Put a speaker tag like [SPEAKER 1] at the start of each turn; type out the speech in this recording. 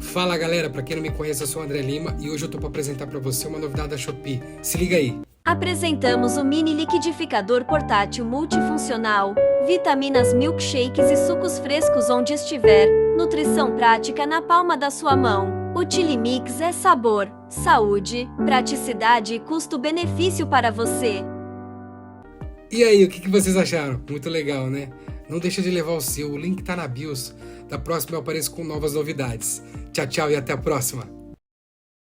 [SPEAKER 1] Fala galera, pra quem não me conhece, eu sou o André Lima e hoje eu tô pra apresentar pra você uma novidade da Shopee. Se liga aí.
[SPEAKER 2] Apresentamos o mini liquidificador portátil multifuncional, vitaminas, milkshakes e sucos frescos onde estiver, nutrição prática na palma da sua mão. O Chilimix é sabor, saúde, praticidade e custo-benefício para você.
[SPEAKER 1] E aí, o que vocês acharam? Muito legal, né? Não deixa de levar o seu, o link tá na bios. Da próxima eu apareço com novas novidades. Tchau, tchau e até a próxima.